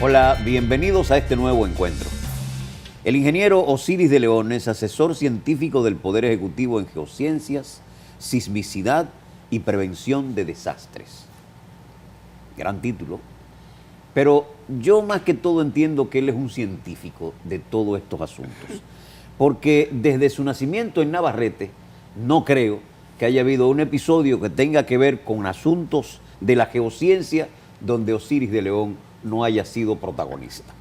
Hola, bienvenidos a este nuevo encuentro. El ingeniero Osiris de León es asesor científico del Poder Ejecutivo en geociencias, sismicidad y prevención de desastres. Gran título. Pero yo más que todo entiendo que él es un científico de todos estos asuntos. Porque desde su nacimiento en Navarrete, no creo que haya habido un episodio que tenga que ver con asuntos de la geociencia donde Osiris de León no haya sido protagonista.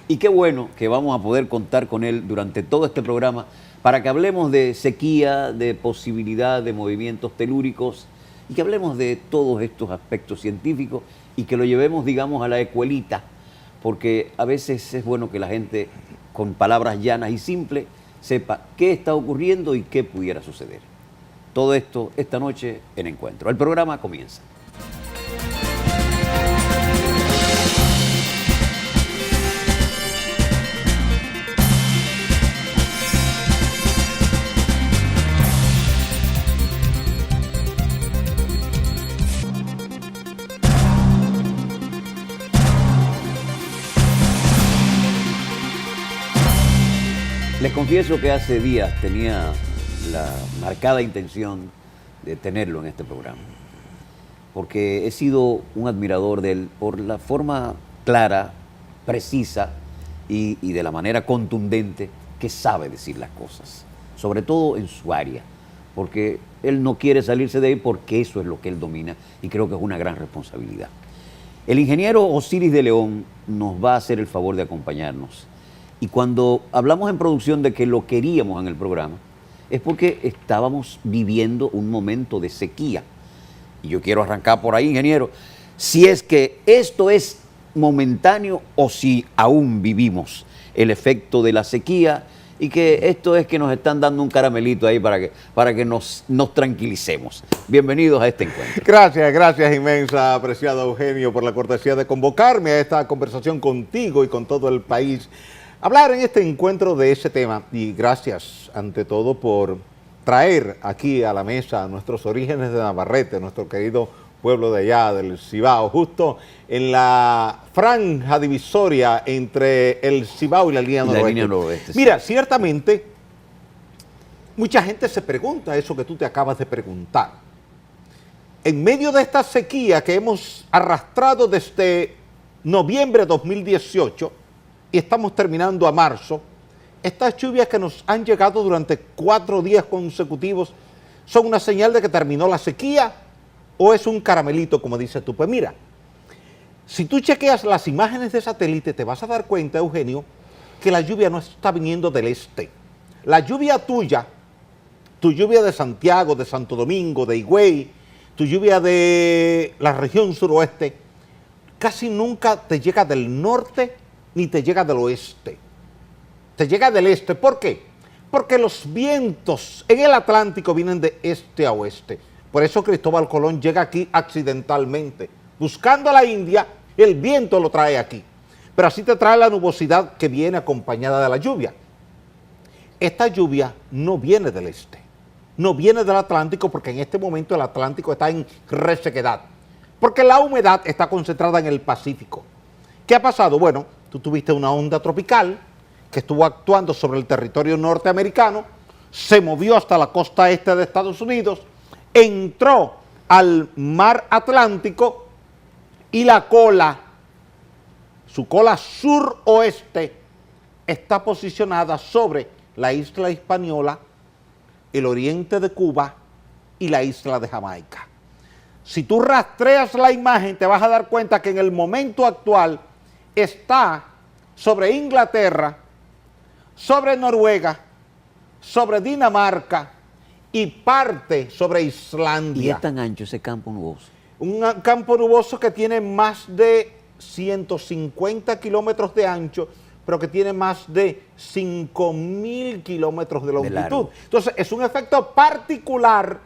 Y qué bueno que vamos a poder contar con él durante todo este programa para que hablemos de sequía, de posibilidad de movimientos telúricos y que hablemos de todos estos aspectos científicos y que lo llevemos, digamos, a la escuelita, porque a veces es bueno que la gente, con palabras llanas y simples, sepa qué está ocurriendo y qué pudiera suceder. Todo esto esta noche en Encuentro. El programa comienza. Les confieso que hace días tenía la marcada intención de tenerlo en este programa, porque he sido un admirador de él por la forma clara, precisa y de la manera contundente que sabe decir las cosas, sobre todo en su área, porque él no quiere salirse de ahí porque eso es lo que él domina y creo que es una gran responsabilidad. El ingeniero Osiris de León nos va a hacer el favor de acompañarnos. Y cuando hablamos en producción de que lo queríamos en el programa, es porque estábamos viviendo un momento de sequía. Y yo quiero arrancar por ahí, ingeniero, si es que esto es momentáneo o si aún vivimos el efecto de la sequía y que esto es que nos están dando un caramelito ahí para que nos tranquilicemos. Bienvenidos a este encuentro. Gracias inmensa, apreciado Eugenio, por la cortesía de convocarme a esta conversación contigo y con todo el país. Hablar en este encuentro de ese tema, y gracias ante todo por traer aquí a la mesa nuestros orígenes de Navarrete, nuestro querido pueblo de allá del Cibao, justo en la franja divisoria entre el Cibao y la línea noroeste. Mira, ciertamente, mucha gente se pregunta eso que tú te acabas de preguntar. En medio de esta sequía que hemos arrastrado desde noviembre de 2018, y estamos terminando a marzo, estas lluvias que nos han llegado durante 4 días consecutivos son una señal de que terminó la sequía o es un caramelito, como dices tú. Pues mira, si tú chequeas las imágenes de satélite te vas a dar cuenta, Eugenio, que la lluvia no está viniendo del este. La lluvia tuya, tu lluvia de Santiago, de Santo Domingo, de Higüey, tu lluvia de la región suroeste, casi nunca te llega del norte ni te llega del oeste, te llega del este. ¿Por qué? Porque los vientos en el Atlántico vienen de este a oeste. Por eso Cristóbal Colón llega aquí accidentalmente, buscando a la India, el viento lo trae aquí. Pero así te trae la nubosidad que viene acompañada de la lluvia. Esta lluvia no viene del este, no viene del Atlántico, porque en este momento el Atlántico está en resequedad, porque la humedad está concentrada en el Pacífico. ¿Qué ha pasado? Bueno, tú tuviste una onda tropical que estuvo actuando sobre el territorio norteamericano, se movió hasta la costa este de Estados Unidos, entró al mar Atlántico y la cola, su cola suroeste, está posicionada sobre la isla Hispaniola, el oriente de Cuba y la isla de Jamaica. Si tú rastreas la imagen te vas a dar cuenta que en el momento actual está sobre Inglaterra, sobre Noruega, sobre Dinamarca y parte sobre Islandia. ¿Y es tan ancho ese campo nuboso? Un campo nuboso que tiene más de 150 kilómetros de ancho, pero que tiene más de 5.000 kilómetros de longitud. Entonces, es un efecto particular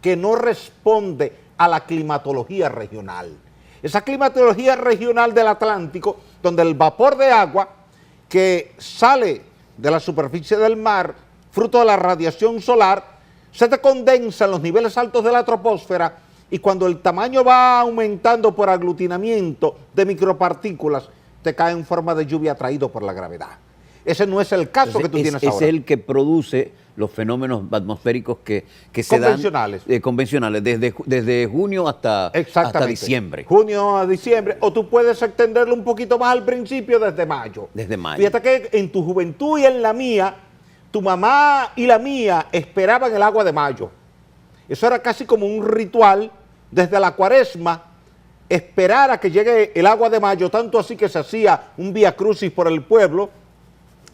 que no responde a la climatología regional. Esa climatología regional del Atlántico, donde el vapor de agua que sale de la superficie del mar, fruto de la radiación solar, se te condensa en los niveles altos de la troposfera y cuando el tamaño va aumentando por aglutinamiento de micropartículas, te cae en forma de lluvia atraído por la gravedad. Ese no es el caso que tú tienes ahora. Ese es el que produce los fenómenos atmosféricos que se dan convencionales, desde junio hasta diciembre. Junio a diciembre, o tú puedes extenderlo un poquito más al principio desde mayo. Desde mayo. Fíjate que en tu juventud y en la mía, tu mamá y la mía esperaban el agua de mayo. Eso era casi como un ritual desde la Cuaresma, esperar a que llegue el agua de mayo, tanto así que se hacía un vía crucis por el pueblo,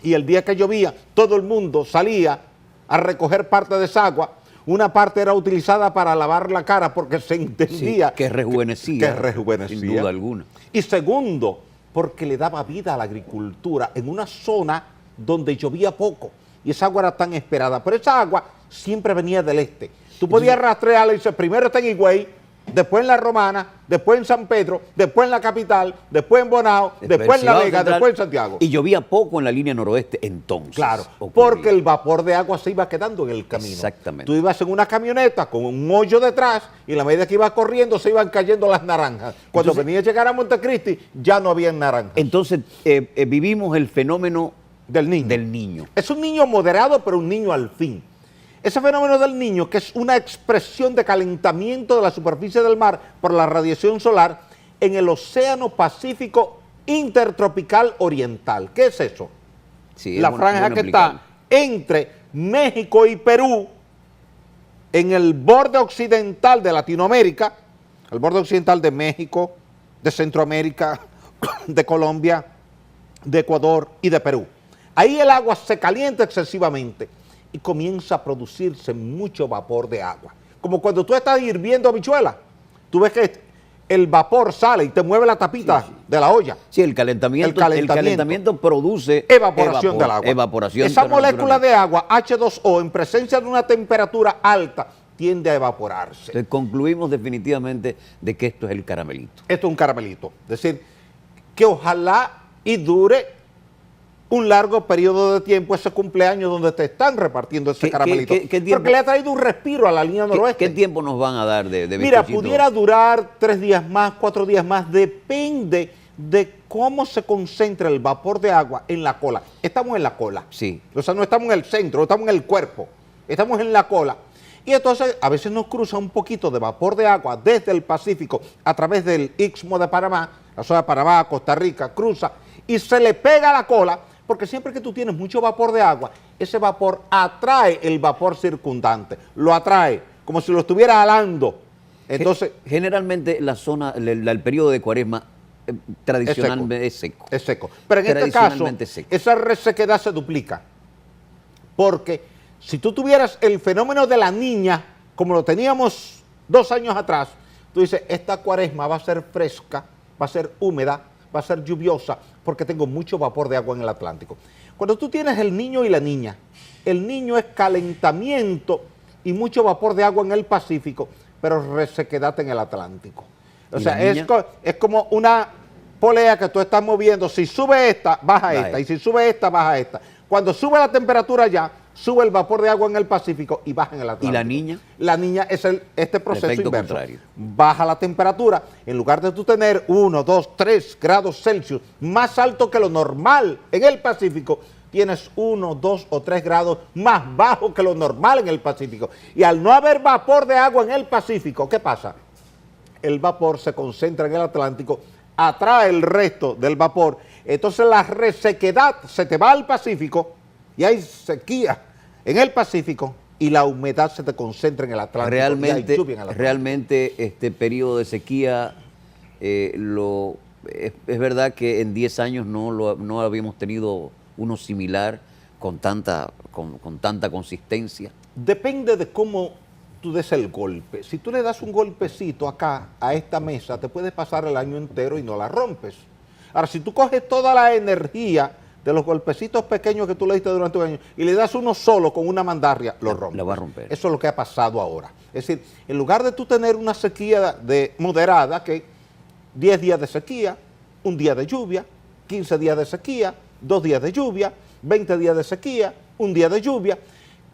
y el día que llovía, todo el mundo salía a recoger parte de esa agua. Una parte era utilizada para lavar la cara porque se entendía que rejuvenecía, sin duda alguna. Y segundo, porque le daba vida a la agricultura en una zona donde llovía poco y esa agua era tan esperada. Pero esa agua siempre venía del este. Tú podías rastrearla y dices, primero está en Higüey, después en La Romana, después en San Pedro, después en la capital, después en Bonao, después en La Vega, después en Santiago. Y llovía poco en la línea noroeste entonces. Claro, porque el vapor de agua se iba quedando en el camino. Exactamente. Tú ibas en una camioneta con un hoyo detrás y a la medida que ibas corriendo se iban cayendo las naranjas. Cuando venía a llegar a Montecristi ya no había naranjas. Entonces vivimos el fenómeno del niño. Es un niño moderado, pero un niño al fin. Ese fenómeno del niño, que es una expresión de calentamiento de la superficie del mar por la radiación solar en el Océano Pacífico Intertropical Oriental. ¿Qué es eso? Sí, la franja que está entre México y Perú, en el borde occidental de Latinoamérica, el borde occidental de México, de Centroamérica, de Colombia, de Ecuador y de Perú. Ahí el agua se calienta excesivamente y comienza a producirse mucho vapor de agua. Como cuando tú estás hirviendo habichuelas, tú ves que el vapor sale y te mueve la tapita de la olla. Sí, el calentamiento produce evaporación del agua. Evaporación. Esa molécula de agua, H2O, en presencia de una temperatura alta, tiende a evaporarse. Entonces concluimos definitivamente de que esto es el caramelito. Esto es un caramelito. Es decir, que ojalá y dure un largo periodo de tiempo ese cumpleaños donde te están repartiendo ese caramelito. ¿Qué tiempo? Porque le ha traído un respiro a la línea noroeste. ¿Qué tiempo nos van a dar de Mira, bizcochito? pudiera durar 3 días más, 4 días más, depende de cómo se concentra el vapor de agua en la cola. Estamos en la cola. Sí. O sea, no estamos en el centro, no estamos en el cuerpo, estamos en la cola. Y entonces a veces nos cruza un poquito de vapor de agua desde el Pacífico a través del Istmo de Panamá, la zona de Panamá, Costa Rica, cruza y se le pega a la cola. Porque siempre que tú tienes mucho vapor de agua, ese vapor atrae el vapor circundante, lo atrae, como si lo estuviera alando. Entonces, generalmente la zona, el periodo de Cuaresma tradicionalmente es seco. Es seco. Pero en este caso, esa resequedad se duplica. Porque si tú tuvieras el fenómeno de la niña, como lo teníamos 2 años atrás, tú dices, esta Cuaresma va a ser fresca, va a ser húmeda, va a ser lluviosa, porque tengo mucho vapor de agua en el Atlántico. Cuando tú tienes el niño y la niña, el niño es calentamiento y mucho vapor de agua en el Pacífico, pero resequedad en el Atlántico. O sea, es como una polea que tú estás moviendo. Si sube esta, baja esta, y si sube esta, baja esta. Cuando sube la temperatura ya, sube el vapor de agua en el Pacífico y baja en el Atlántico. ¿Y la niña? La niña es este proceso inverso. Contrario. Baja la temperatura, en lugar de tú tener 1, 2, 3 grados Celsius más alto que lo normal en el Pacífico, tienes 1, 2 o 3 grados más bajo que lo normal en el Pacífico. Y al no haber vapor de agua en el Pacífico, ¿qué pasa? El vapor se concentra en el Atlántico, atrae el resto del vapor, entonces la resequedad se te va al Pacífico y hay sequía en el Pacífico y la humedad se te concentra en el Atlántico. Realmente este periodo de sequía, es verdad que en 10 años no habíamos tenido uno similar con tanta consistencia. Depende de cómo tú des el golpe. Si tú le das un golpecito acá a esta mesa, te puedes pasar el año entero y no la rompes. Ahora, si tú coges toda la energía de los golpecitos pequeños que tú le diste durante un año y le das uno solo con una mandarria, lo rompes. La va a romper. Eso es lo que ha pasado ahora. Es decir, en lugar de tú tener una sequía moderada, que 10 días de sequía, 1 día de lluvia, 15 días de sequía, 2 días de lluvia, 20 días de sequía, 1 día de lluvia,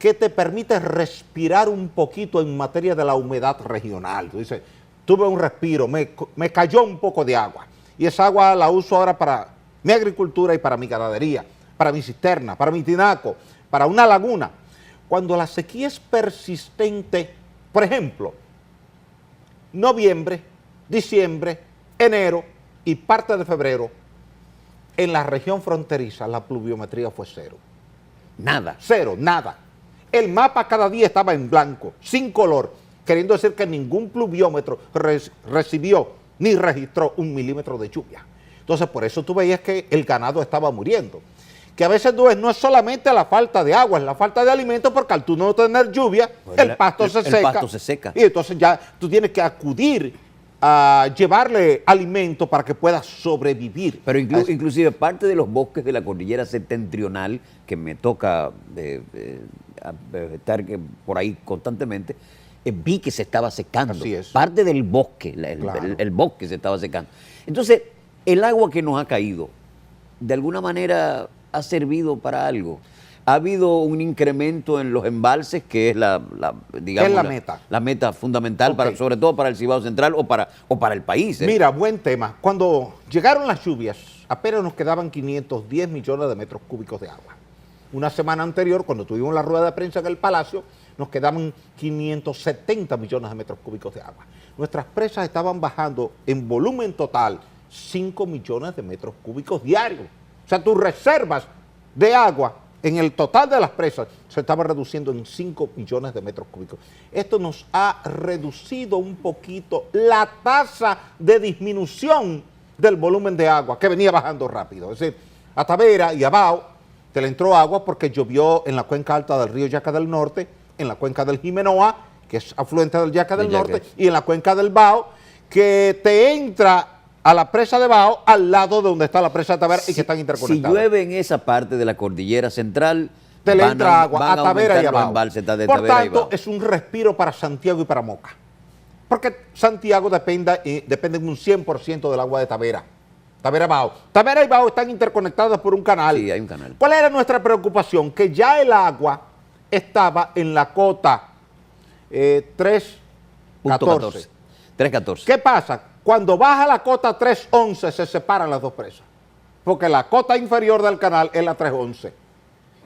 que te permite respirar un poquito en materia de la humedad regional. Tú dices, tuve un respiro, me cayó un poco de agua y esa agua la uso ahora para mi agricultura y para mi ganadería, para mi cisterna, para mi tinaco, para una laguna. Cuando la sequía es persistente, por ejemplo, noviembre, diciembre, enero y parte de febrero, en la región fronteriza la pluviometría fue cero. Nada. Cero, nada. El mapa cada día estaba en blanco, sin color, queriendo decir que ningún pluviómetro recibió ni registró 1 milímetro de lluvia. Entonces, por eso tú veías que el ganado estaba muriendo. Que a veces no es solamente la falta de agua, es la falta de alimento, porque al tú no tener lluvia, Pues el pasto se seca. Y entonces ya tú tienes que acudir a llevarle alimento para que pueda sobrevivir. Pero inclusive parte de los bosques de la cordillera septentrional, que me toca estar por ahí constantemente, vi que se estaba secando. Así es. Parte del bosque, Claro. el bosque se estaba secando. Entonces, el agua que nos ha caído, de alguna manera ha servido para algo. Ha habido un incremento en los embalses, que es digamos, es la meta. La meta fundamental, Ok. sobre todo para el Cibao Central o para el país. Mira, buen tema. Cuando llegaron las lluvias, apenas nos quedaban 510 millones de metros cúbicos de agua. Una semana anterior, cuando tuvimos la rueda de prensa en el Palacio, nos quedaban 570 millones de metros cúbicos de agua. Nuestras presas estaban bajando en volumen total 5 millones de metros cúbicos diarios. O sea, tus reservas de agua en el total de las presas se estaban reduciendo en 5 millones de metros cúbicos. Esto nos ha reducido un poquito la tasa de disminución del volumen de agua, que venía bajando rápido. Es decir, a Tavera y a Bao te le entró agua porque llovió en la cuenca alta del río Yaca del Norte, en la cuenca del Jimenoa, que es afluente del Yaca del Norte, y en la cuenca del Bao, que te entra a la presa de Bao, al lado de donde está la presa de Tavera, y que están interconectadas. Si llueve en esa parte de la cordillera central, te le entra agua a Tavera y a los Bao. embalses de Por Tavera y tanto, Bao. es un respiro para Santiago y para Moca. Porque Santiago depende en un 100% del agua de Tavera. Tavera Bao. Tavera y Bao están interconectadas por un canal. Sí, hay un canal. ¿Cuál era nuestra preocupación? Que ya el agua estaba en la cota 3.14. 3.14. ¿Qué pasa? Cuando baja la cota 3.11 se separan las dos presas. Porque la cota inferior del canal es la 3.11.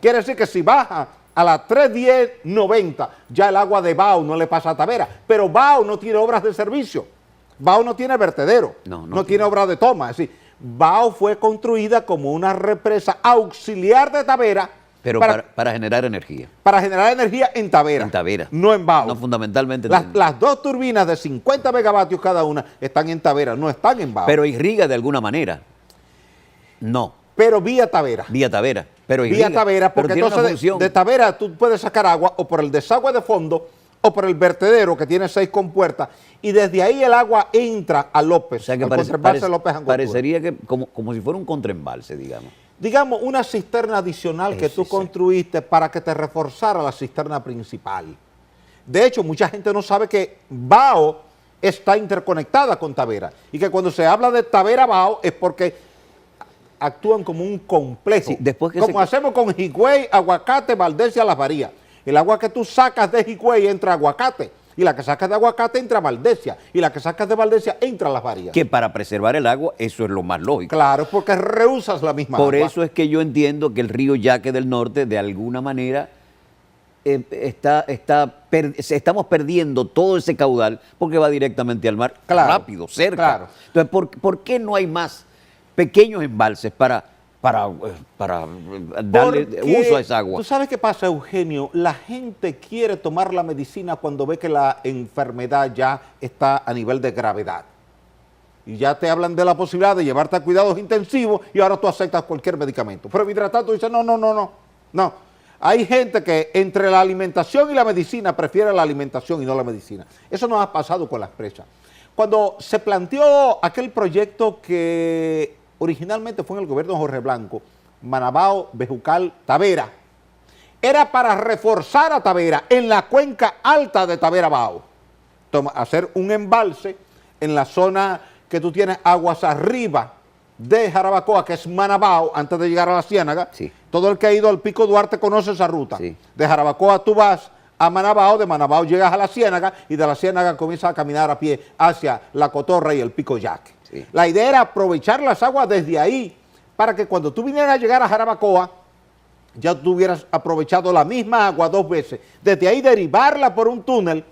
Quiere decir que si baja a la 3.10.90, ya el agua de Bao no le pasa a Tavera. Pero Bao no tiene obras de servicio. Bao no tiene vertedero. No tiene obras de toma. Es decir, Bao fue construida como una represa auxiliar de Tavera. Pero para generar energía. Para generar energía en Tavera. En Tavera. No en Bao. No, fundamentalmente. Las dos turbinas de 50 megavatios cada una están en Tavera, no están en Bao. Pero irriga de alguna manera. No. Pero vía Tavera. Vía Tavera. Pero Vía Tavera, porque entonces de Tavera tú puedes sacar agua o por el desagüe de fondo o por el vertedero que tiene 6 compuertas y desde ahí el agua entra a López. O sea que al contraembalse López Angostura. parecería que como si fuera un contraembalse, digamos. Digamos, una cisterna adicional que tú construiste para que te reforzara la cisterna principal. De hecho, mucha gente no sabe que Bao está interconectada con Tavera y que cuando se habla de Tavera-Bao es porque actúan como un complejo, Sí, después que como hacemos con Higüey, Aguacate, Valdés y Las Varías. El agua que tú sacas de Higüey entra a Aguacate, y la que sacas de Aguacate entra a Valdesia, y la que sacas de Valdesia entra a Las Varías. Que para preservar el agua, eso es lo más lógico. Claro, porque reusas la misma Por agua. eso es que yo entiendo que el río Yaque del Norte, de alguna manera, estamos perdiendo todo ese caudal porque va directamente al mar, Claro, rápido, cerca. claro. Entonces, ¿por qué no hay más pequeños embalses para darle Porque, uso a esa agua? ¿tú sabes qué pasa, Eugenio? La gente quiere tomar la medicina cuando ve que la enfermedad ya está a nivel de gravedad. Y ya te hablan de la posibilidad de llevarte a cuidados intensivos y ahora tú aceptas cualquier medicamento. Pero mientras tanto dices, no. Hay gente que entre la alimentación y la medicina prefiere la alimentación y no la medicina. Eso nos ha pasado con las presas. Cuando se planteó aquel proyecto que originalmente fue en el gobierno de Jorge Blanco, Manabao, Bejucal, Tavera, era para reforzar a Tavera en la cuenca alta de Tavera-Bao. Hacer un embalse en la zona que tú tienes aguas arriba de Jarabacoa, que es Manabao, antes de llegar a la Ciénaga. Sí. Todo el que ha ido al Pico Duarte conoce esa ruta. Sí. De Jarabacoa tú vas a Manabao, de Manabao llegas a la Ciénaga y de la Ciénaga comienzas a caminar a pie hacia la Cotorra y el Pico Yaque. Sí. La idea era aprovechar las aguas desde ahí para que cuando tú vinieras a llegar a Jarabacoa, ya tú hubieras aprovechado la misma agua 2 veces. Desde ahí derivarla por un túnel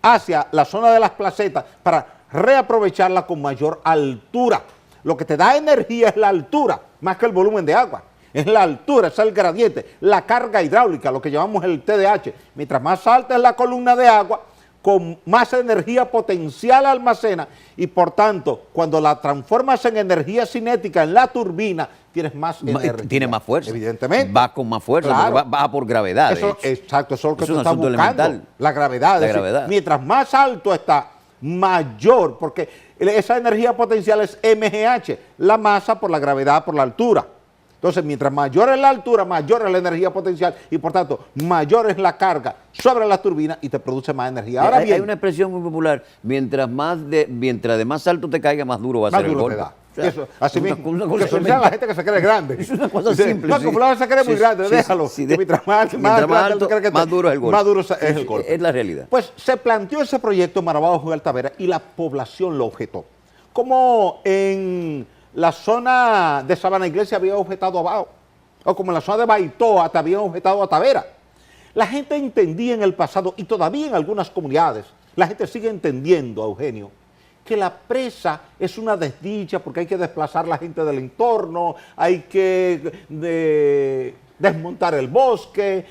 hacia la zona de las placetas para reaprovecharla con mayor altura. Lo que te da energía es la altura, más que el volumen de agua. Es la altura, es el gradiente, la carga hidráulica, lo que llamamos el TDH. Mientras más alta es la columna de agua, con más energía potencial almacena y por tanto, cuando la transformas en energía cinética en la turbina, tienes más energía. Tiene más fuerza. Evidentemente. Va con más fuerza, Claro. porque va por gravedad. de Eso, hecho. exacto, eso es lo que Es tú un estás asunto buscando. elemental. La gravedad. La es decir, gravedad. mientras más alto está, mayor, porque esa energía potencial es mgh, la masa por la gravedad, por la altura. Entonces, mientras mayor es la altura, mayor es la energía potencial y por tanto, mayor es la carga sobre la turbina y te produce más energía. Ahora hay bien, una expresión muy popular, mientras de más alto te caiga, más duro va a más ser el duro te golpe. da. O sea, Eso, así una- mismo. una Que cosa se elemental. la gente que se cree grande. Es una cosa Dice, simple. No, sí. como fulano se cree muy Sí, grande, sí, déjalo. sí, Que mientras más grande alto, tú crees que más duro es el golpe. Más duro es el golpe. Es la realidad. Pues se planteó ese proyecto en Marabao, Juan Altavera, y la población lo objetó. Como en la zona de Sabana Iglesia había objetado a Bao, o como en la zona de Baitoa te habían objetado a Tavera. La gente entendía en el pasado, y todavía en algunas comunidades, la gente sigue entendiendo, Eugenio, que la presa es una desdicha porque hay que desplazar la gente del entorno, hay que desmontar el bosque,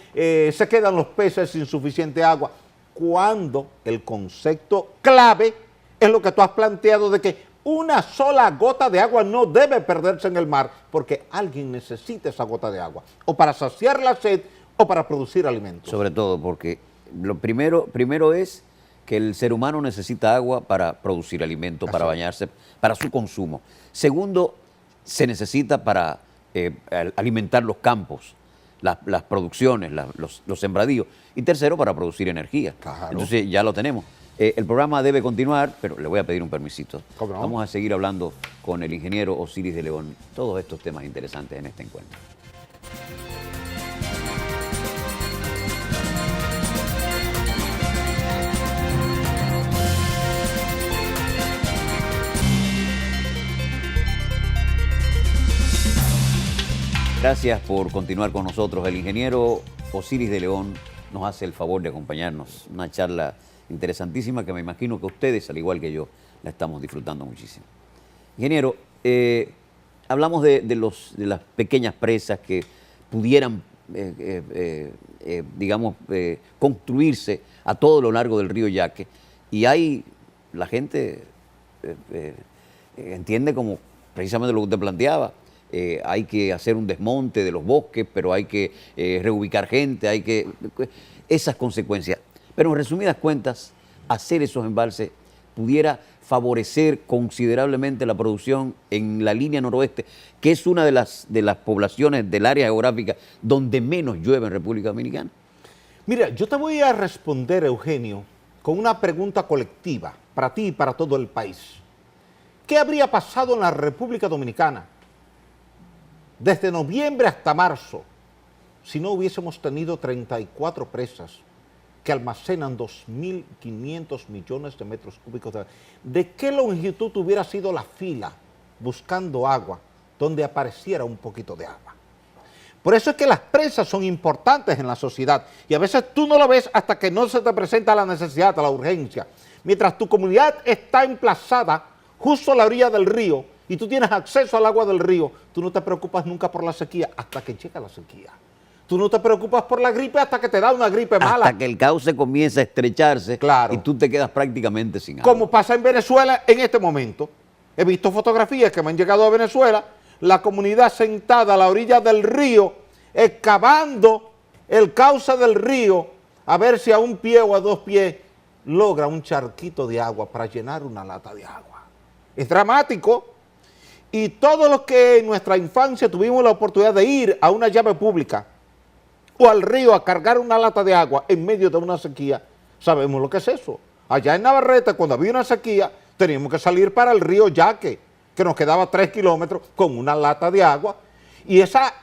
se quedan los peces sin suficiente agua, cuando el concepto clave es lo que tú has planteado de que una sola gota de agua no debe perderse en el mar porque alguien necesita esa gota de agua, o para saciar la sed o para producir alimentos. Sobre todo porque lo primero es que el ser humano necesita agua para producir alimentos, para bañarse, para su consumo. Segundo, se necesita para alimentar los campos, las producciones, los sembradíos. Y tercero, para producir energía. Claro. Entonces ya lo tenemos. El programa debe continuar, pero le voy a pedir un permisito. ¿Cómo no? Vamos a seguir hablando con el ingeniero Osiris de León, todos estos temas interesantes en este encuentro. Gracias por continuar con nosotros. El ingeniero Osiris de León nos hace el favor de acompañarnos. Una charla interesantísima que me imagino que ustedes, al igual que yo, la estamos disfrutando muchísimo. Ingeniero, hablamos de las pequeñas presas que pudieran, construirse a todo lo largo del río Yaque. Y la gente entiende como precisamente lo que usted planteaba. Hay que hacer un desmonte de los bosques, pero hay que reubicar gente, esas consecuencias. Pero en resumidas cuentas, hacer esos embalses pudiera favorecer considerablemente la producción en la línea noroeste, que es una de las poblaciones del área geográfica donde menos llueve en República Dominicana. Mira, yo te voy a responder, Eugenio, con una pregunta colectiva para ti y para todo el país. ¿Qué habría pasado en la República Dominicana desde noviembre hasta marzo si no hubiésemos tenido 34 presas que almacenan 2.500 millones de metros cúbicos de agua? ¿De qué longitud hubiera sido la fila buscando agua donde apareciera un poquito de agua? Por eso es que las presas son importantes en la sociedad y a veces tú no lo ves hasta que no se te presenta la necesidad, la urgencia. Mientras tu comunidad está emplazada justo a la orilla del río y tú tienes acceso al agua del río, tú no te preocupas nunca por la sequía hasta que llega la sequía. Tú no te preocupas por la gripe hasta que te da una gripe mala. Hasta que el cauce comienza a estrecharse, Claro. y tú te quedas prácticamente sin agua. Como pasa en Venezuela en este momento. He visto fotografías que me han llegado a Venezuela, la comunidad sentada a la orilla del río, excavando el cauce del río, a ver si a un pie o a 2 pies logra un charquito de agua para llenar una lata de agua. Es dramático. Y todos los que en nuestra infancia tuvimos la oportunidad de ir a una llave pública o al río a cargar una lata de agua en medio de una sequía, sabemos lo que es eso. Allá en Navarrete, cuando había una sequía, teníamos que salir para el río Yaque. que nos quedaba 3 kilómetros con una lata de agua, y esa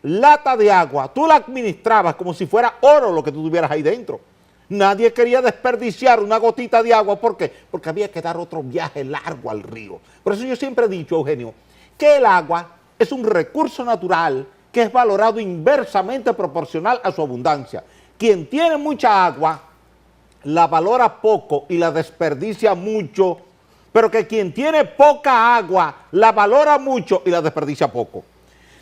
lata de agua tú la administrabas como si fuera oro lo que tú tuvieras ahí dentro. Nadie quería desperdiciar una gotita de agua. ¿Por qué? Porque había que dar otro viaje largo al río. Por eso yo siempre he dicho, Eugenio, que el agua es un recurso natural que es valorado inversamente proporcional a su abundancia. Quien tiene mucha agua la valora poco y la desperdicia mucho, pero que quien tiene poca agua la valora mucho y la desperdicia poco.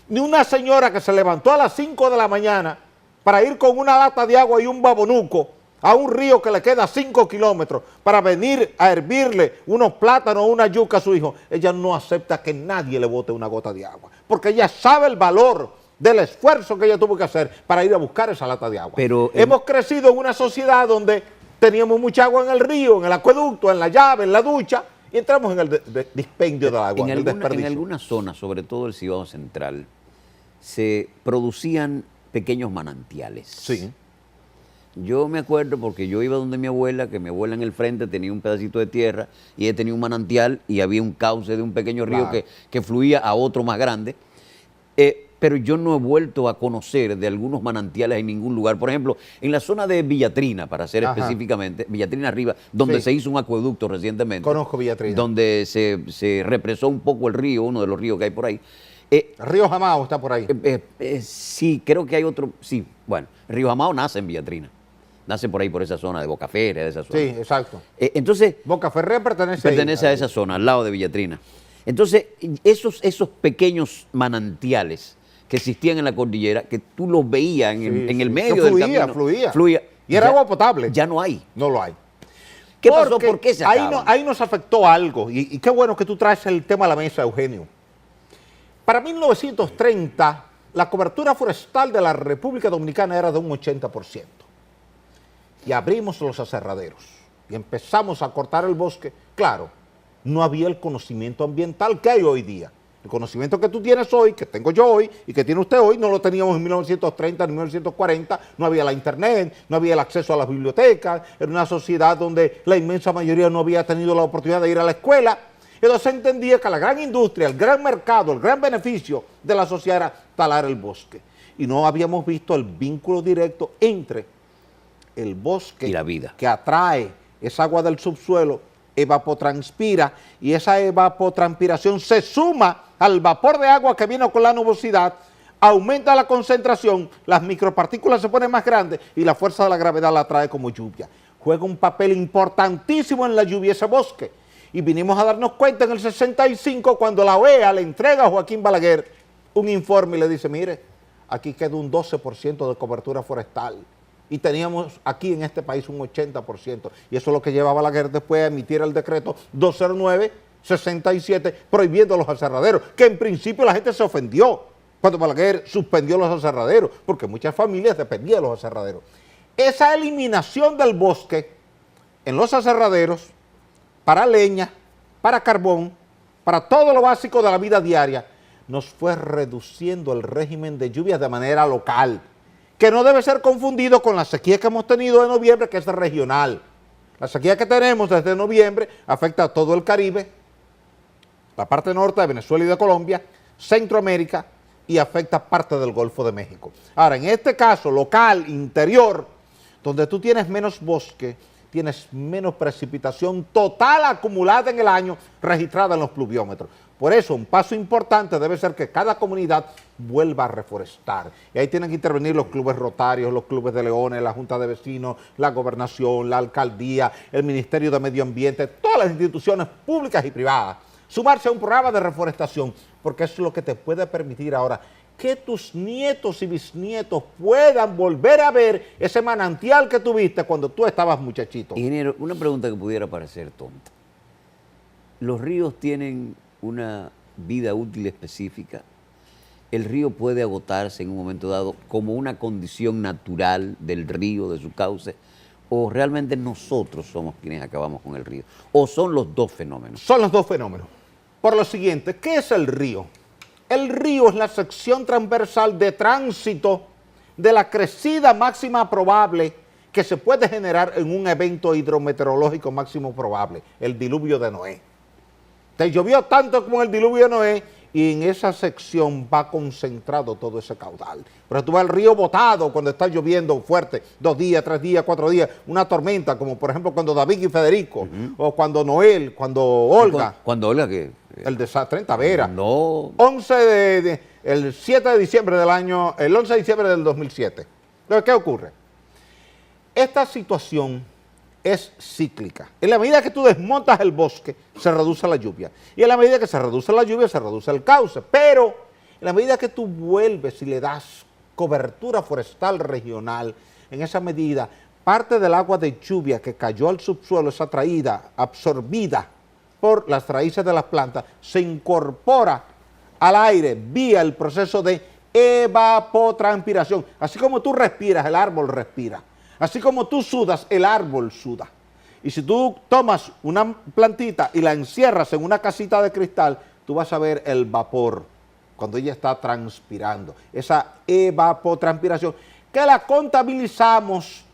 Ni una señora que se levantó a las 5 de la mañana para ir con una lata de agua y un babonuco a un río que le queda 5 kilómetros para venir a hervirle unos plátanos o una yuca a su hijo, ella no acepta que nadie le bote una gota de agua, porque ella sabe el valor del esfuerzo que ella tuvo que hacer para ir a buscar esa lata de agua. Pero hemos crecido en una sociedad donde teníamos mucha agua en el río, en el acueducto, en la llave, en la ducha, y entramos en el dispendio del agua, en algunas zonas, sobre todo el Cibao Central, se producían pequeños manantiales. Sí. Yo me acuerdo porque yo iba donde mi abuela, que mi abuela en el frente tenía un pedacito de tierra y ella tenía un manantial y había un cauce de un pequeño río que fluía a otro más grande. Pero yo no he vuelto a conocer de algunos manantiales en ningún lugar. Por ejemplo, en la zona de Villatrina, para ser específicamente, Villatrina arriba, donde se hizo un acueducto recientemente. Conozco Villatrina. Donde se represó un poco el río, uno de los ríos que hay por ahí. Río Jamao está por ahí. Sí, creo que hay otro. Sí, bueno, Río Jamao nace en Villatrina. Nace por ahí, por esa zona de Bocaferre, de esa zona. Sí, exacto. Entonces, Bocaferre pertenece a esa zona, al lado de Villatrina. Entonces, esos pequeños manantiales que existían en la cordillera, que tú los veías en el medio del camino. Fluía. Y era agua potable. Ya no hay. No lo hay. ¿Qué pasó? ¿Por qué se acaban? Ahí nos afectó algo. Y qué bueno que tú traes el tema a la mesa, Eugenio. Para 1930, la cobertura forestal de la República Dominicana era de un 80%. Y abrimos los aserraderos y empezamos a cortar el bosque. Claro, no había el conocimiento ambiental que hay hoy día. El conocimiento que tú tienes hoy, que tengo yo hoy y que tiene usted hoy, no lo teníamos en 1930, en 1940. No había la internet, no había el acceso a las bibliotecas. Era una sociedad donde la inmensa mayoría no había tenido la oportunidad de ir a la escuela. Entonces se entendía que la gran industria, el gran mercado, el gran beneficio de la sociedad era talar el bosque. Y no habíamos visto el vínculo directo entre el bosque y la vida, que atrae esa agua del subsuelo, evapotranspira, y esa evapotranspiración se suma al vapor de agua que viene con la nubosidad, aumenta la concentración, las micropartículas se ponen más grandes y la fuerza de la gravedad la trae como lluvia. Juega un papel importantísimo en la lluvia ese bosque. Y vinimos a darnos cuenta en el 65 cuando la OEA le entrega a Joaquín Balaguer un informe y le dice, mire, aquí queda un 12% de cobertura forestal. Y teníamos aquí en este país un 80%. Y eso es lo que lleva a Balaguer después a emitir el decreto 209-67 prohibiendo los aserraderos, que en principio la gente se ofendió cuando Balaguer suspendió los aserraderos, porque muchas familias dependían de los aserraderos. Esa eliminación del bosque en los aserraderos, para leña, para carbón, para todo lo básico de la vida diaria, nos fue reduciendo el régimen de lluvias de manera local, que no debe ser confundido con la sequía que hemos tenido de noviembre, que es regional. La sequía que tenemos desde noviembre afecta a todo el Caribe, la parte norte de Venezuela y de Colombia, Centroamérica, y afecta parte del Golfo de México. Ahora, en este caso local, interior, donde tú tienes menos bosque, tienes menos precipitación total acumulada en el año registrada en los pluviómetros. Por eso, un paso importante debe ser que cada comunidad vuelva a reforestar. Y ahí tienen que intervenir los clubes rotarios, los clubes de leones, la Junta de Vecinos, la Gobernación, la Alcaldía, el Ministerio de Medio Ambiente, todas las instituciones públicas y privadas. Sumarse a un programa de reforestación, porque eso es lo que te puede permitir ahora que tus nietos y bisnietos puedan volver a ver ese manantial que tuviste cuando tú estabas muchachito. Ingeniero, una pregunta que pudiera parecer tonta. ¿Los ríos tienen una vida útil específica? ¿El río puede agotarse en un momento dado como una condición natural del río, de su cauce? ¿O realmente nosotros somos quienes acabamos con el río? ¿O son los dos fenómenos? Son los dos fenómenos. Por lo siguiente, ¿qué es el río? El río es la sección transversal de tránsito de la crecida máxima probable que se puede generar en un evento hidrometeorológico máximo probable, el diluvio de Noé. te llovió tanto como el diluvio de Noé, y en esa sección va concentrado todo ese caudal. Pero tú ves el río botado cuando está lloviendo fuerte, 2 días, 3 días, 4 días, una tormenta, como por ejemplo cuando David y Federico, o cuando Noel, cuando Olga. Cuando Olga, que El desastre en Tavera. no. El 7 de diciembre del año, el 11 de diciembre del 2007. Entonces, ¿qué ocurre? Esta situación es cíclica. En la medida que tú desmontas el bosque, se reduce la lluvia. Y en la medida que se reduce la lluvia, se reduce el cauce. Pero en la medida que tú vuelves y le das cobertura forestal regional, en esa medida, parte del agua de lluvia que cayó al subsuelo es atraída, absorbida por las raíces de las plantas, se incorpora al aire vía el proceso de evapotranspiración. Así como tú respiras, el árbol respira. Así como tú sudas, el árbol suda. Y si tú tomas una plantita y la encierras en una casita de cristal, tú vas a ver el vapor cuando ella está transpirando. Esa evapotranspiración que la contabilizamos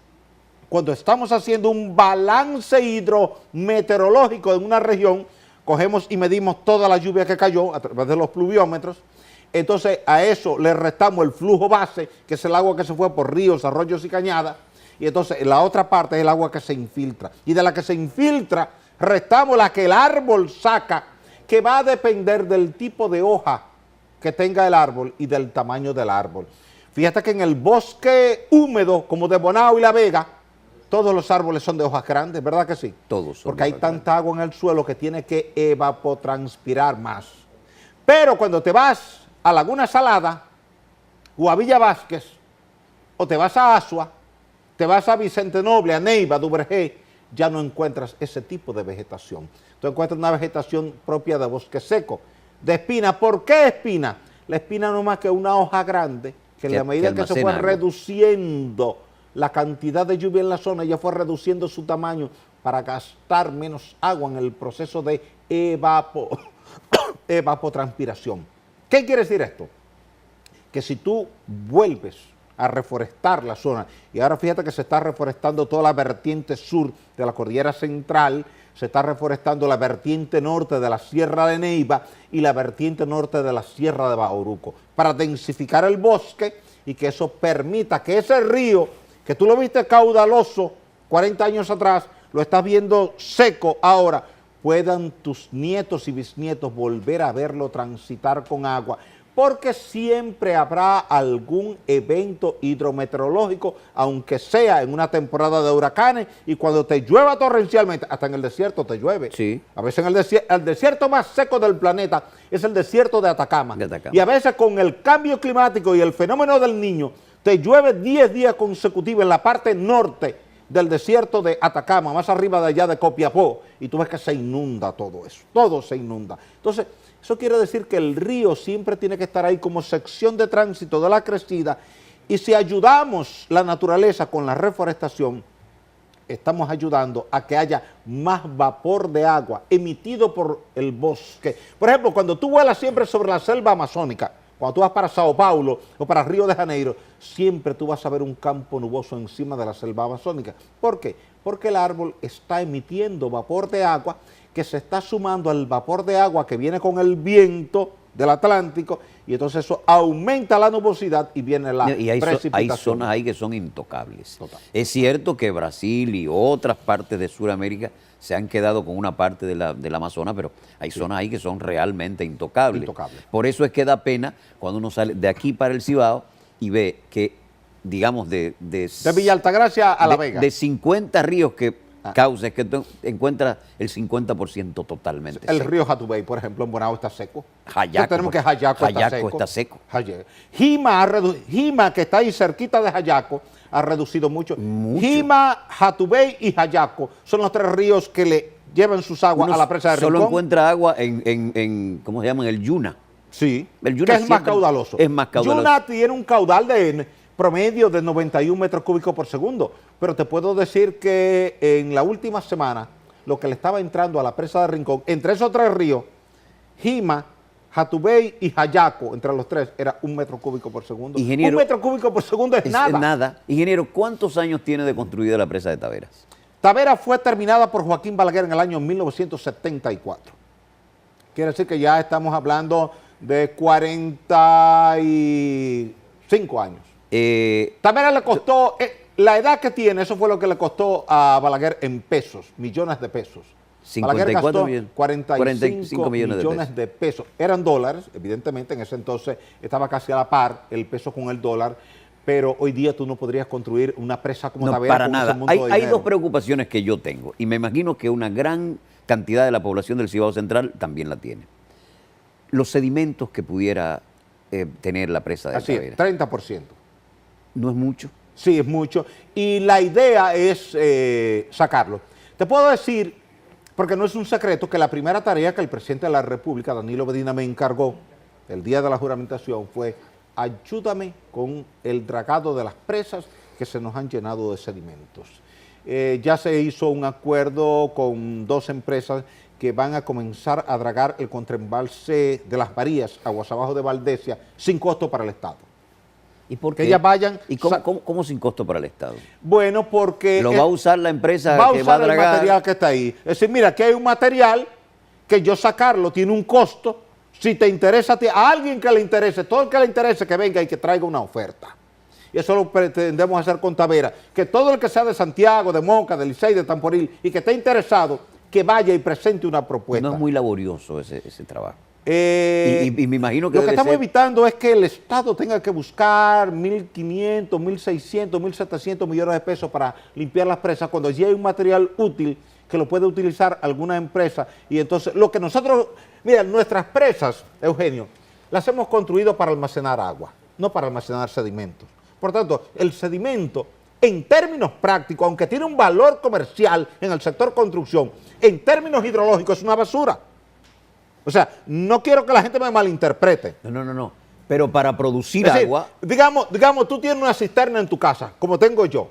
cuando estamos haciendo un balance hidrometeorológico en una región. Cogemos y medimos toda la lluvia que cayó a través de los pluviómetros. Entonces a eso le restamos el flujo base, que es el agua que se fue por ríos, arroyos y cañadas. Y entonces la otra parte es el agua que se infiltra. Y de la que se infiltra, restamos la que el árbol saca, que va a depender del tipo de hoja que tenga el árbol y del tamaño del árbol. Fíjate que en el bosque húmedo, como de Bonao y La Vega, todos los árboles son de hojas grandes, ¿verdad que sí? Todos son. Porque hay tanta agua en el suelo que tiene que evapotranspirar más. Pero cuando te vas a Laguna Salada, o a Villa Vázquez, o te vas a Asua, te vas a Vicente Noble, a Neiva, Duvergé, ya no encuentras ese tipo de vegetación. Tú encuentras una vegetación propia de bosque seco, de espina. ¿Por qué espina? La espina no es más que una hoja grande, que en la medida que se fue reduciendo la cantidad de lluvia en la zona, ya fue reduciendo su tamaño para gastar menos agua en el proceso de evapotranspiración. ¿Qué quiere decir esto? Que si tú vuelves a reforestar la zona, y ahora fíjate que se está reforestando toda la vertiente sur de la Cordillera Central, se está reforestando la vertiente norte de la Sierra de Neiva y la vertiente norte de la Sierra de Bauruco, para densificar el bosque y que eso permita que ese río, que tú lo viste caudaloso 40 años atrás, lo estás viendo seco ahora, puedan tus nietos y bisnietos volver a verlo transitar con agua, porque siempre habrá algún evento hidrometeorológico, aunque sea en una temporada de huracanes, y cuando te llueva torrencialmente, hasta en el desierto te llueve. Sí. A veces en el desierto más seco del planeta es el desierto de Atacama. Y a veces con el cambio climático y el fenómeno del Niño, te llueve 10 días consecutivos en la parte norte del desierto de Atacama, más arriba de allá de Copiapó, y tú ves que se inunda todo eso, todo se inunda. Entonces, eso quiere decir que el río siempre tiene que estar ahí como sección de tránsito de la crecida, y si ayudamos la naturaleza con la reforestación, estamos ayudando a que haya más vapor de agua emitido por el bosque. Por ejemplo, cuando tú vuelas siempre sobre la selva amazónica, cuando tú vas para Sao Paulo o para Río de Janeiro, siempre tú vas a ver un campo nuboso encima de la selva amazónica. ¿Por qué? Porque el árbol está emitiendo vapor de agua que se está sumando al vapor de agua que viene con el viento del Atlántico, y entonces eso aumenta la nubosidad y viene la precipitación. Hay zonas ahí que son intocables. Total. Es cierto que Brasil y otras partes de Sudamérica se han quedado con una parte del Amazonas, pero hay zonas ahí que son realmente intocables. Por eso es que da pena cuando uno sale de aquí para el Cibao y ve que, digamos, de Villa Altagracia a La Vega, de 50 ríos que cauces, que tú encuentras el 50% totalmente el seco. río Jatubey, por ejemplo, en Bonao está seco. Jayaco, tenemos que Jayaco está seco. Jima, que está ahí cerquita de Jayaco, ha reducido mucho. Jima, Jatubey y Jayaco son los 3 ríos que le llevan sus aguas a la presa de Rincón. Solo encuentra agua en ¿cómo se llama? En el Yuna. Sí, el Yuna que es más caudaloso. Es más caudaloso. Yuna tiene un caudal de promedio de 91 metros cúbicos por segundo, pero te puedo decir que en la última semana, lo que le estaba entrando a la presa de Rincón, entre esos 3 ríos, Jima, Jatubey y Jayaco, entre los 3, era 1 metro cúbico por segundo. Ingeniero, 1 metro cúbico por segundo es nada. Es nada. Ingeniero, ¿cuántos años tiene de construida la presa de Taveras? Tavera fue terminada por Joaquín Balaguer en el año 1974. Quiere decir que ya estamos hablando de 45 años. Tavera le costó, la edad que tiene, eso fue lo que le costó a Balaguer en pesos, millones de pesos. 54 millones. 45 millones de pesos. Eran dólares, evidentemente, en ese entonces estaba casi a la par el peso con el dólar, pero hoy día tú no podrías construir una presa como Tavera. Para con nada. ese monto de Hay dinero. dos preocupaciones que yo tengo, y me imagino que una gran cantidad de la población del Cibao Central también la tiene. Los sedimentos que pudiera tener la presa de Así Tavera. es, 30%. ¿No es mucho? Sí, es mucho. Y la idea es sacarlo. Te puedo decir, porque no es un secreto, que la primera tarea que el presidente de la República, Danilo Medina, me encargó el día de la juramentación fue: ayúdame con el dragado de las presas que se nos han llenado de sedimentos. Ya se hizo un acuerdo con 2 empresas que van a comenzar a dragar el contraembalse de las Marías, aguas abajo de Valdesia, sin costo para el Estado. ¿Y por Que qué? ellas vayan... ¿Y cómo sin costo para el Estado? Bueno, porque... ¿Lo va a usar la empresa va a que usar va a el dragar? material que está ahí. Es decir, mira, aquí hay un material que yo sacarlo tiene un costo. Si te interesa a alguien que le interese, todo el que le interese que venga y que traiga una oferta. Y eso lo pretendemos hacer con Tavera. Que todo el que sea de Santiago, de Moca, de Licey, de Tamboril y que esté interesado, que vaya y presente una propuesta. No es muy laborioso ese trabajo. Y me imagino que lo que debe estamos ser... evitando es que el Estado tenga que buscar 1.500, 1.600, 1.700 millones de pesos para limpiar las presas, cuando ya hay un material útil que lo puede utilizar alguna empresa. Y entonces, lo que nosotros, mira, nuestras presas, Eugenio, las hemos construido para almacenar agua, no para almacenar sedimentos. Por tanto, el sedimento, en términos prácticos, aunque tiene un valor comercial en el sector construcción, en términos hidrológicos es una basura. O sea, no quiero que la gente me malinterprete. No. Pero para producir Es decir, agua... digamos, tú tienes una cisterna en tu casa, como tengo yo.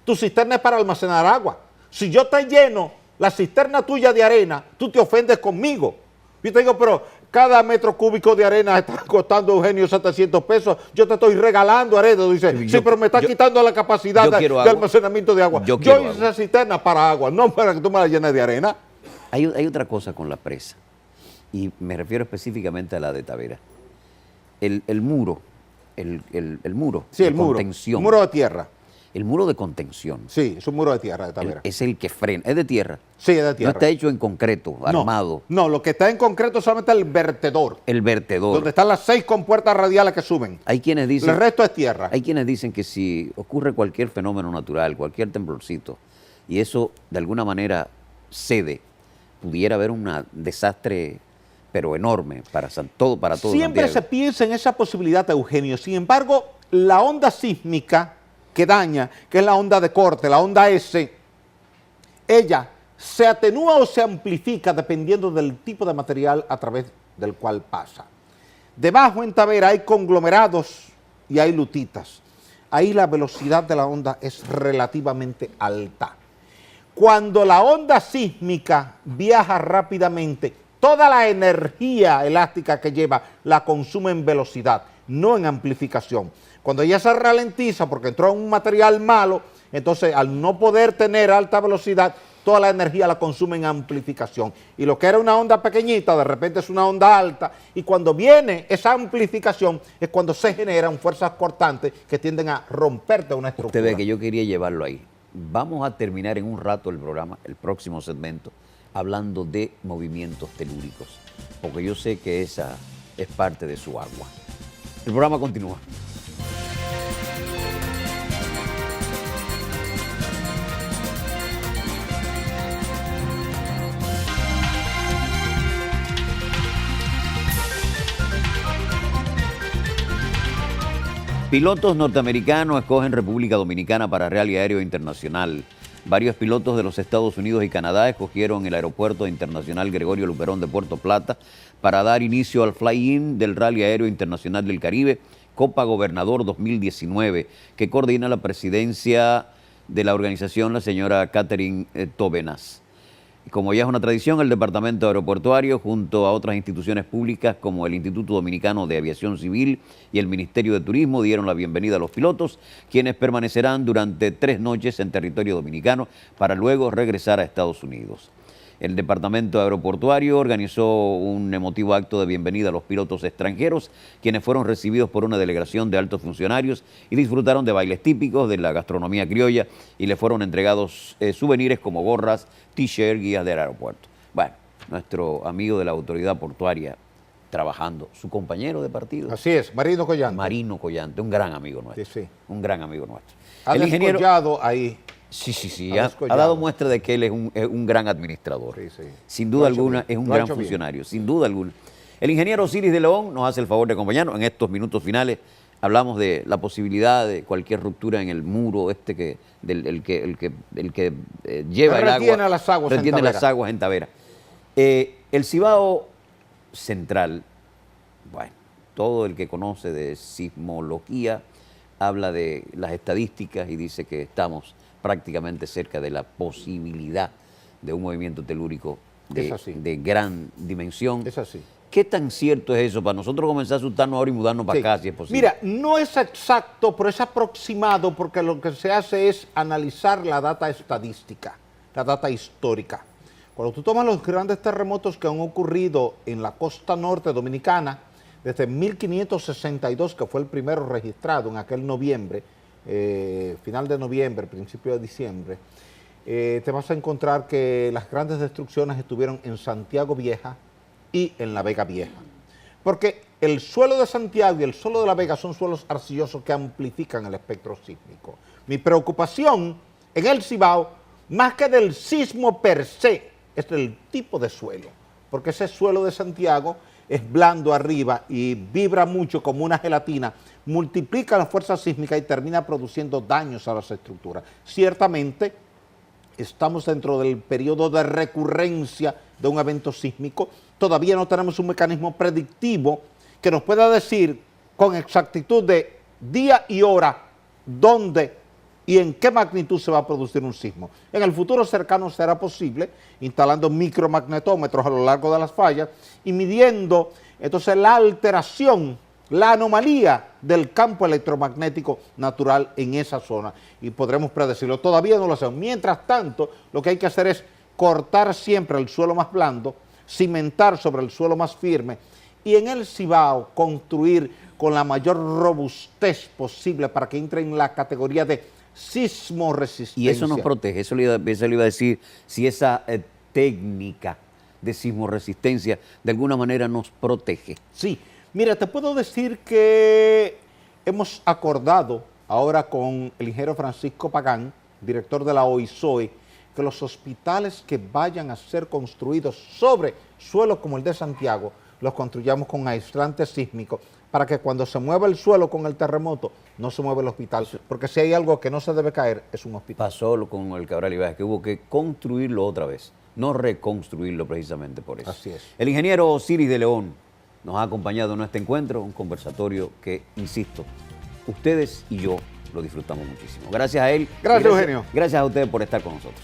Tu cisterna es para almacenar agua. Si yo te lleno la cisterna tuya de arena, tú te ofendes conmigo. Yo te digo, pero cada metro cúbico de arena está costando, Eugenio, 700 pesos. Yo te estoy regalando arena. Dice, sí, pero me está quitando la capacidad de almacenamiento de agua. Yo hice esa cisterna para agua, no para que tú me la llenes de arena. Hay otra cosa con la presa, y me refiero específicamente a la de Tavera. El muro, el muro sí, de contención. El muro de tierra. El muro de contención. Sí, es un muro de tierra de Tavera. Es el que frena. ¿Es de tierra? Sí, es de tierra. No está hecho en concreto, armado. No, lo que está en concreto es solamente el vertedor. El vertedor. Donde están las 6 compuertas radiales que suben. Hay quienes dicen... El resto es tierra. Hay quienes dicen que si ocurre cualquier fenómeno natural, cualquier temblorcito, y eso de alguna manera cede, pudiera haber un desastre, pero enorme, para todo Siempre Santiago. se piensa en esa posibilidad, Eugenio. Sin embargo, la onda sísmica que daña, que es la onda de corte, la onda S, ella se atenúa o se amplifica dependiendo del tipo de material a través del cual pasa. Debajo en Tavera hay conglomerados y hay lutitas. Ahí la velocidad de la onda es relativamente alta. Cuando la onda sísmica viaja rápidamente, toda la energía elástica que lleva la consume en velocidad, no en amplificación. Cuando ella se ralentiza porque entró un material malo, entonces al no poder tener alta velocidad, toda la energía la consume en amplificación. Y lo que era una onda pequeñita, de repente es una onda alta, y cuando viene esa amplificación es cuando se generan fuerzas cortantes que tienden a romperte una estructura. Usted ve que yo quería llevarlo ahí. Vamos a terminar en un rato el programa, el próximo segmento, hablando de movimientos telúricos, porque yo sé que esa es parte de su agua. El programa continúa. Pilotos norteamericanos escogen República Dominicana para Rally Aéreo Internacional. Varios pilotos de los Estados Unidos y Canadá escogieron el Aeropuerto Internacional Gregorio Luperón de Puerto Plata para dar inicio al fly-in del Rally Aéreo Internacional del Caribe, Copa Gobernador 2019, que coordina la presidencia de la organización la señora Catherine Tóvenas. Como ya es una tradición, el Departamento Aeroportuario, junto a otras instituciones públicas como el Instituto Dominicano de Aviación Civil y el Ministerio de Turismo, dieron la bienvenida a los pilotos, quienes permanecerán durante 3 noches en territorio dominicano para luego regresar a Estados Unidos. El Departamento Aeroportuario organizó un emotivo acto de bienvenida a los pilotos extranjeros, quienes fueron recibidos por una delegación de altos funcionarios y disfrutaron de bailes típicos de la gastronomía criolla y les fueron entregados souvenirs como gorras, t-shirts, guías del aeropuerto. Bueno, nuestro amigo de la autoridad portuaria trabajando, su compañero de partido. Así es, Marino Collante. Marino Collante, un gran amigo nuestro. Sí, sí. Un gran amigo nuestro. Ha El ingeniero descollado ahí. Sí, Ha ha descollado. dado muestra de que él es un gran administrador. Sí. Sin Lo duda ha hecho alguna, bien. es un Lo ha gran hecho bien. funcionario, sin duda alguna. El ingeniero Osiris de León nos hace el favor de acompañarnos en estos minutos finales. Hablamos de la posibilidad de cualquier ruptura en el muro que lleva el Retiene agua, las aguas en retiene Tavera. las aguas en Tavera. El Cibao Central, bueno, todo el que conoce de sismología habla de las estadísticas y dice que estamos prácticamente cerca de la posibilidad de un movimiento telúrico Es así. de gran dimensión. Es así. ¿Qué tan cierto es eso para nosotros comenzar a asustarnos ahora y mudarnos para Sí. acá si es posible? Mira, no es exacto, pero es aproximado porque lo que se hace es analizar la data estadística, la data histórica. Cuando tú tomas los grandes terremotos que han ocurrido en la costa norte dominicana, desde 1562, que fue el primero registrado en aquel noviembre, final de noviembre, principio de diciembre, te vas a encontrar que las grandes destrucciones estuvieron en Santiago Vieja y en La Vega Vieja. Porque el suelo de Santiago y el suelo de La Vega son suelos arcillosos que amplifican el espectro sísmico. Mi preocupación en el Cibao, más que del sismo per se, es del tipo de suelo. Porque ese suelo de Santiago es blando arriba y vibra mucho como una gelatina, multiplica la fuerza sísmica y termina produciendo daños a las estructuras. Ciertamente, estamos dentro del periodo de recurrencia de un evento sísmico. Todavía no tenemos un mecanismo predictivo que nos pueda decir con exactitud de día y hora dónde y en qué magnitud se va a producir un sismo. En el futuro cercano será posible instalando micromagnetómetros a lo largo de las fallas y midiendo entonces la alteración, la anomalía del campo electromagnético natural en esa zona y podremos predecirlo. Todavía no lo hacemos. Mientras tanto, lo que hay que hacer es cortar siempre el suelo más blando, cimentar sobre el suelo más firme y en el Cibao construir con la mayor robustez posible para que entre en la categoría de sismoresistencia. Y eso nos protege, eso le iba a decir, si esa técnica de sismoresistencia de alguna manera nos protege. Sí, mira, te puedo decir que hemos acordado ahora con el ingeniero Francisco Pagán, director de la OISOE, que los hospitales que vayan a ser construidos sobre suelos como el de Santiago, los construyamos con aislante sísmico, para que cuando se mueva el suelo con el terremoto, no se mueva el hospital, porque si hay algo que no se debe caer, es un hospital. Pasó con el Cabral Ibáez, que hubo que construirlo otra vez, no reconstruirlo precisamente por eso. Así es. El ingeniero Osiris de León nos ha acompañado en este encuentro, un conversatorio que, insisto, ustedes y yo lo disfrutamos muchísimo. Gracias a él. Gracias, Eugenio. Gracias a ustedes por estar con nosotros.